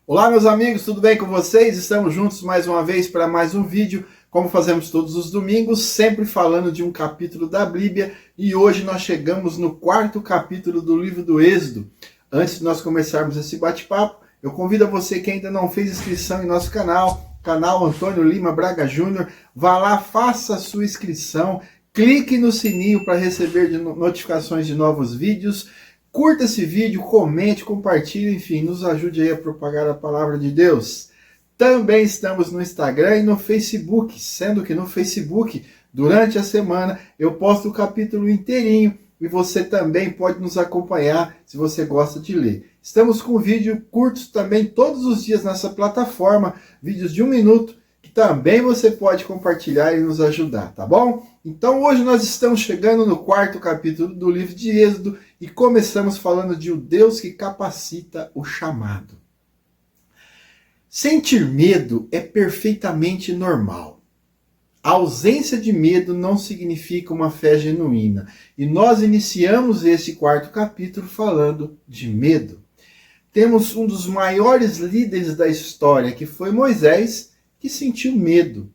Olá, meus amigos, tudo bem com vocês? Estamos juntos mais uma vez para mais um vídeo, como fazemos todos os domingos, sempre falando de um capítulo da Bíblia, e hoje nós chegamos no quarto capítulo do livro do Êxodo. Antes de nós começarmos esse bate-papo, eu convido a você que ainda não fez inscrição em nosso canal Antônio Lima Braga Júnior, vá lá, faça a sua inscrição, clique no sininho para receber notificações de novos vídeos. Curta esse vídeo, comente, compartilhe, enfim, nos ajude aí a propagar a palavra de Deus. Também estamos no Instagram e no Facebook, sendo que no Facebook, durante a semana, eu posto o capítulo inteirinho e você também pode nos acompanhar se você gosta de ler. Estamos com vídeos curtos também todos os dias nessa plataforma, vídeos de 1 minuto, que também você pode compartilhar e nos ajudar, tá bom? Então hoje nós estamos chegando no quarto capítulo do livro de Êxodo e começamos falando de um Deus que capacita o chamado. Sentir medo é perfeitamente normal. A ausência de medo não significa uma fé genuína. E nós iniciamos esse quarto capítulo falando de medo. Temos um dos maiores líderes da história, que foi Moisés, que sentiu medo.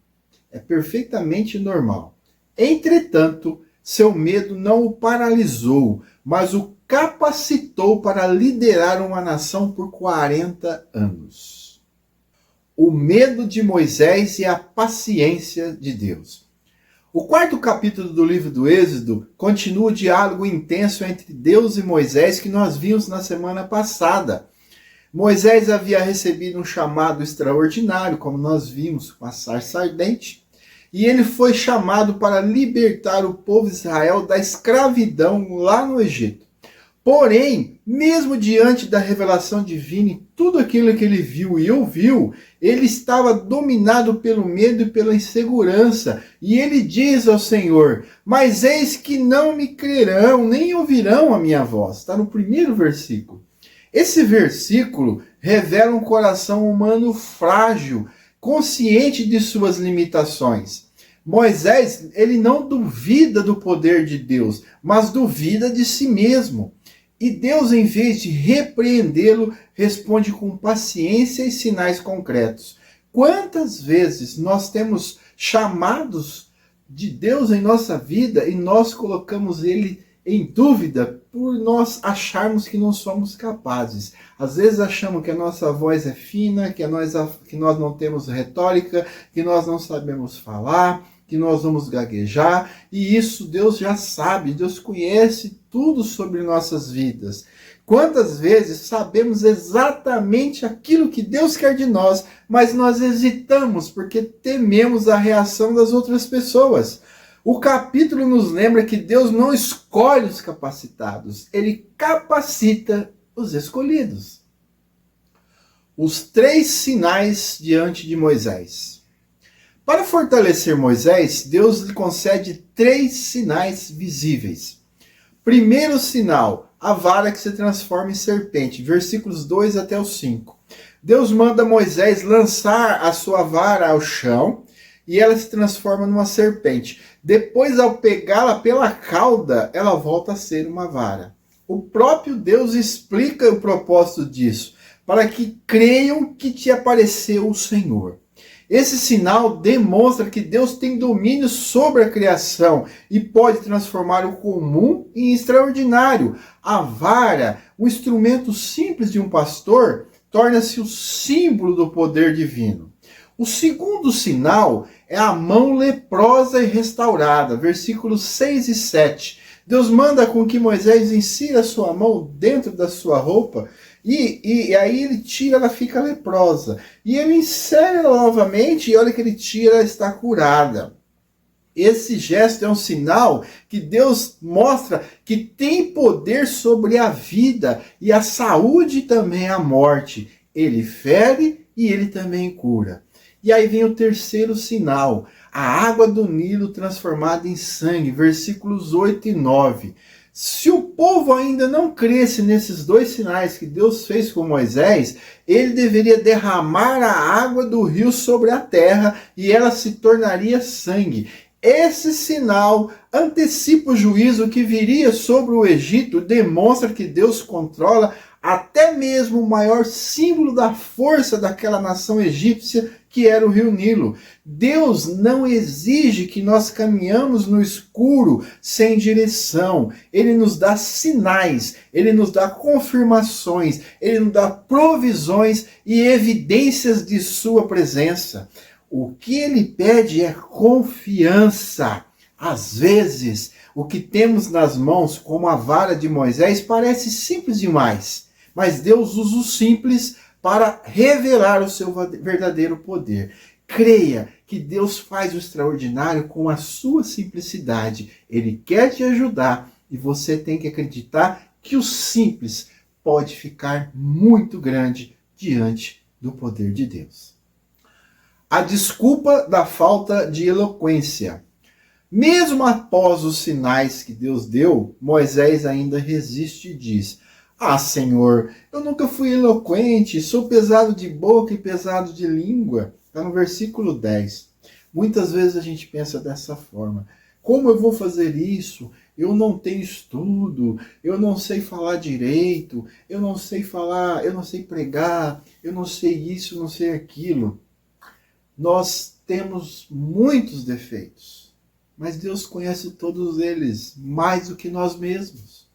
É perfeitamente normal. Entretanto, seu medo não o paralisou, mas o capacitou para liderar uma nação por 40 anos. O medo de Moisés e a paciência de Deus. O quarto capítulo do livro do Êxodo continua o diálogo intenso entre Deus e Moisés que nós vimos na semana passada. Moisés havia recebido um chamado extraordinário, como nós vimos com a sarça ardente, e ele foi chamado para libertar o povo de Israel da escravidão lá no Egito. Porém, mesmo diante da revelação divina e tudo aquilo que ele viu e ouviu, ele estava dominado pelo medo e pela insegurança. E ele diz ao Senhor: mas eis que não me crerão, nem ouvirão a minha voz. Está no primeiro versículo. Esse versículo revela um coração humano frágil, consciente de suas limitações. Moisés, ele não duvida do poder de Deus, mas duvida de si mesmo. E Deus, em vez de repreendê-lo, responde com paciência e sinais concretos. Quantas vezes nós temos chamados de Deus em nossa vida e nós colocamos ele em dúvida por nós acharmos que não somos capazes. Às vezes achamos que a nossa voz é fina, que nós não temos retórica, que nós não sabemos falar, que nós vamos gaguejar, e isso Deus já sabe, Deus conhece tudo sobre nossas vidas. Quantas vezes sabemos exatamente aquilo que Deus quer de nós, mas nós hesitamos porque tememos a reação das outras pessoas. O capítulo nos lembra que Deus não escolhe os capacitados, ele capacita os escolhidos. Os 3 sinais diante de Moisés. Para fortalecer Moisés, Deus lhe concede 3 sinais visíveis. Primeiro sinal, a vara que se transforma em serpente, versículos 2 até o 5. Deus manda Moisés lançar a sua vara ao chão e ela se transforma numa serpente. Depois, ao pegá-la pela cauda, ela volta a ser uma vara. O próprio Deus explica o propósito disso, para que creiam que te apareceu o Senhor. Esse sinal demonstra que Deus tem domínio sobre a criação e pode transformar o comum em extraordinário. A vara, um instrumento simples de um pastor, torna-se o símbolo do poder divino. O segundo sinal é a mão leprosa e restaurada, versículos 6 e 7. Deus manda com que Moisés insira a sua mão dentro da sua roupa e aí ele tira, ela fica leprosa. E ele insere ela novamente e olha que ele tira, ela está curada. Esse gesto é um sinal que Deus mostra que tem poder sobre a vida e a saúde e também a morte. Ele fere e ele também cura. E aí vem o terceiro sinal, a água do Nilo transformada em sangue, versículos 8 e 9. Se o povo ainda não cresce nesses 2 sinais que Deus fez com Moisés, ele deveria derramar a água do rio sobre a terra e ela se tornaria sangue. Esse sinal antecipa o juízo que viria sobre o Egito, demonstra que Deus controla até mesmo o maior símbolo da força daquela nação egípcia, que era o rio Nilo. Deus não exige que nós caminhamos no escuro sem direção. Ele nos dá sinais, ele nos dá confirmações, ele nos dá provisões e evidências de sua presença. O que ele pede é confiança. Às vezes, o que temos nas mãos, como a vara de Moisés, parece simples demais. Mas Deus usa o simples para revelar o seu verdadeiro poder. Creia que Deus faz o extraordinário com a sua simplicidade. Ele quer te ajudar e você tem que acreditar que o simples pode ficar muito grande diante do poder de Deus. A desculpa da falta de eloquência. Mesmo após os sinais que Deus deu, Moisés ainda resiste e diz: Ah, Senhor, eu nunca fui eloquente, sou pesado de boca e pesado de língua. Está no versículo 10. Muitas vezes a gente pensa dessa forma. Como eu vou fazer isso? Eu não tenho estudo, eu não sei falar direito, eu não sei falar, eu não sei pregar, eu não sei isso, não sei aquilo. Nós temos muitos defeitos, mas Deus conhece todos eles, mais do que nós mesmos.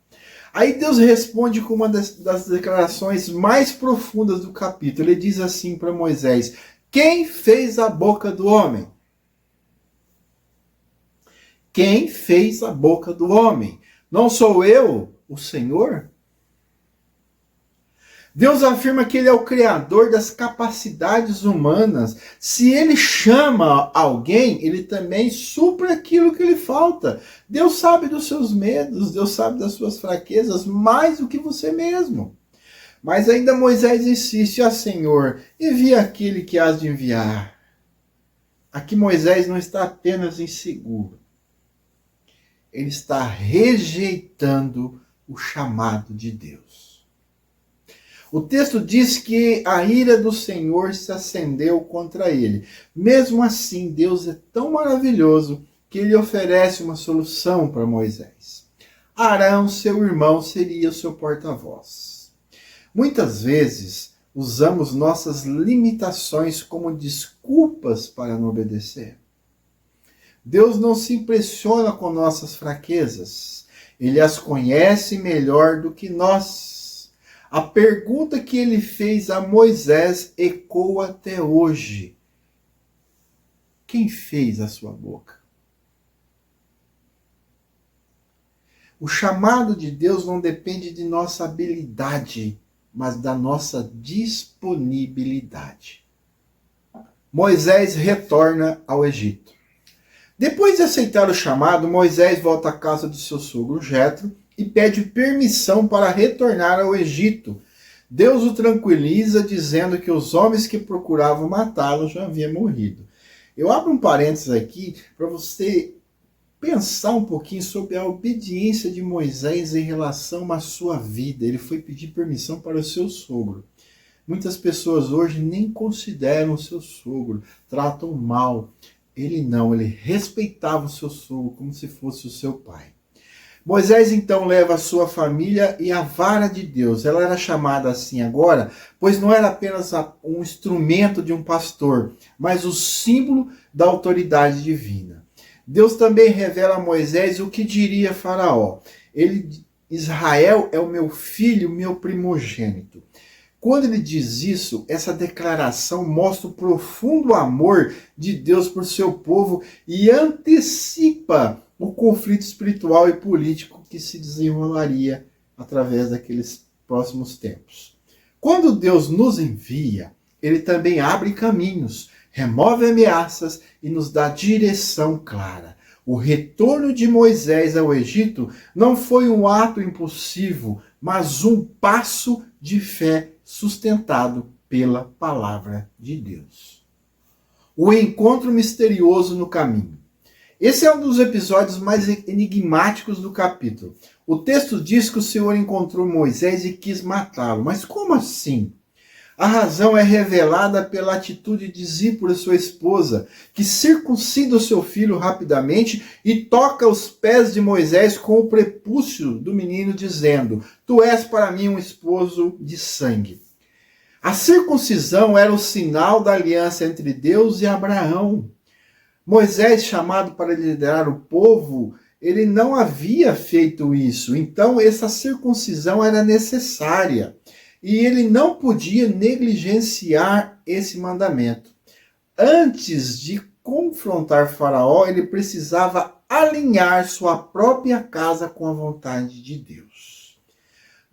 Aí Deus responde com uma das declarações mais profundas do capítulo. Ele diz assim para Moisés: quem fez a boca do homem? Quem fez a boca do homem? Não sou eu, o Senhor? Deus afirma que ele é o criador das capacidades humanas. Se ele chama alguém, ele também supre aquilo que lhe falta. Deus sabe dos seus medos, Deus sabe das suas fraquezas, mais do que você mesmo. Mas ainda Moisés insiste: Senhor, envia aquele que has de enviar. Aqui Moisés não está apenas inseguro. Ele está rejeitando o chamado de Deus. O texto diz que a ira do Senhor se acendeu contra ele. Mesmo assim, Deus é tão maravilhoso que ele oferece uma solução para Moisés. Arão, seu irmão, seria o seu porta-voz. Muitas vezes, usamos nossas limitações como desculpas para não obedecer. Deus não se impressiona com nossas fraquezas. Ele as conhece melhor do que nós. A pergunta que ele fez a Moisés ecoa até hoje. Quem fez a sua boca? O chamado de Deus não depende de nossa habilidade, mas da nossa disponibilidade. Moisés retorna ao Egito. Depois de aceitar o chamado, Moisés volta à casa de seu sogro Jetro e pede permissão para retornar ao Egito. Deus o tranquiliza, dizendo que os homens que procuravam matá-lo já haviam morrido. Eu abro um parênteses aqui para você pensar um pouquinho sobre a obediência de Moisés em relação à sua vida. Ele foi pedir permissão para o seu sogro. Muitas pessoas hoje nem consideram o seu sogro, tratam mal. Ele não, ele respeitava o seu sogro como se fosse o seu pai. Moisés então leva a sua família e a vara de Deus. Ela era chamada assim agora, pois não era apenas um instrumento de um pastor, mas o símbolo da autoridade divina. Deus também revela a Moisés o que diria Faraó. Israel é o meu filho, meu primogênito. Quando ele diz isso, essa declaração mostra o profundo amor de Deus por seu povo e antecipa o conflito espiritual e político que se desenrolaria através daqueles próximos tempos. Quando Deus nos envia, ele também abre caminhos, remove ameaças e nos dá direção clara. O retorno de Moisés ao Egito não foi um ato impulsivo, mas um passo de fé sustentado pela palavra de Deus. O encontro misterioso no caminho. Esse é um dos episódios mais enigmáticos do capítulo. O texto diz que o Senhor encontrou Moisés e quis matá-lo. Mas como assim? A razão é revelada pela atitude de Zípora, sua esposa, que circuncida o seu filho rapidamente e toca os pés de Moisés com o prepúcio do menino, dizendo: Tu és para mim um esposo de sangue. A circuncisão era o sinal da aliança entre Deus e Abraão. Moisés, chamado para liderar o povo, ele não havia feito isso. Então, essa circuncisão era necessária. E ele não podia negligenciar esse mandamento. Antes de confrontar Faraó, ele precisava alinhar sua própria casa com a vontade de Deus.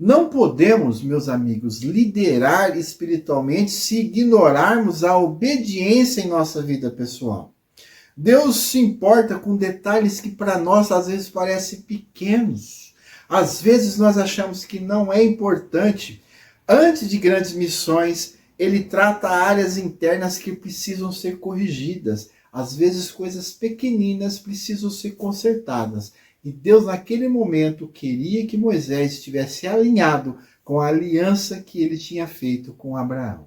Não podemos, meus amigos, liderar espiritualmente se ignorarmos a obediência em nossa vida pessoal. Deus se importa com detalhes que para nós às vezes parecem pequenos. Às vezes nós achamos que não é importante. Antes de grandes missões, ele trata áreas internas que precisam ser corrigidas. Às vezes coisas pequeninas precisam ser consertadas. E Deus naquele momento queria que Moisés estivesse alinhado com a aliança que ele tinha feito com Abraão.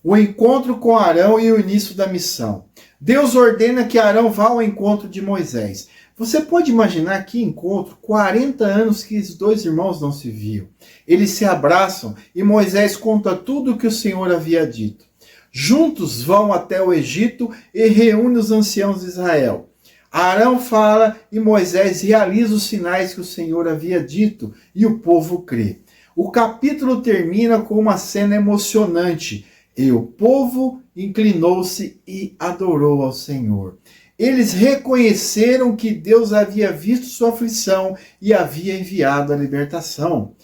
O encontro com Arão e o início da missão. Deus ordena que Arão vá ao encontro de Moisés. Você pode imaginar que encontro, 40 anos que os dois irmãos não se viam. Eles se abraçam e Moisés conta tudo o que o Senhor havia dito. Juntos vão até o Egito e reúne os anciãos de Israel. Arão fala e Moisés realiza os sinais que o Senhor havia dito e o povo crê. O capítulo termina com uma cena emocionante. E o povo inclinou-se e adorou ao Senhor. Eles reconheceram que Deus havia visto sua aflição e havia enviado a libertação.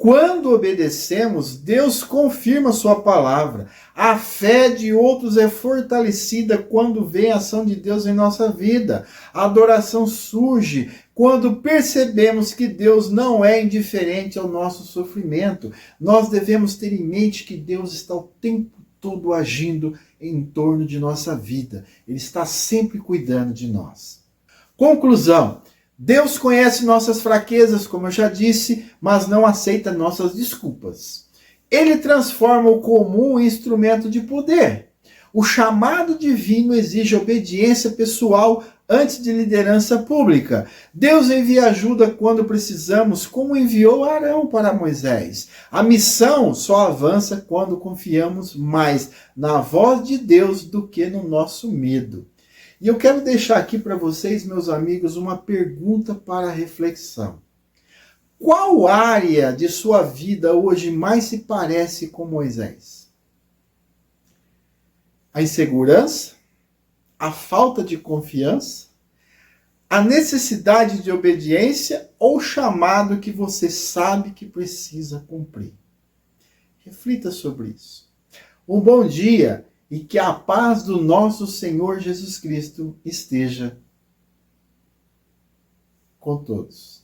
Quando obedecemos, Deus confirma sua palavra. A fé de outros é fortalecida quando vem a ação de Deus em nossa vida. A adoração surge quando percebemos que Deus não é indiferente ao nosso sofrimento. Nós devemos ter em mente que Deus está o tempo todo agindo em torno de nossa vida. Ele está sempre cuidando de nós. Conclusão. Deus conhece nossas fraquezas, como eu já disse, mas não aceita nossas desculpas. Ele transforma o comum em instrumento de poder. O chamado divino exige obediência pessoal antes de liderança pública. Deus envia ajuda quando precisamos, como enviou Arão para Moisés. A missão só avança quando confiamos mais na voz de Deus do que no nosso medo. E eu quero deixar aqui para vocês, meus amigos, uma pergunta para reflexão. Qual área de sua vida hoje mais se parece com Moisés? A insegurança? A falta de confiança? A necessidade de obediência ou o chamado que você sabe que precisa cumprir? Reflita sobre isso. Um bom dia e que a paz do nosso Senhor Jesus Cristo esteja com todos.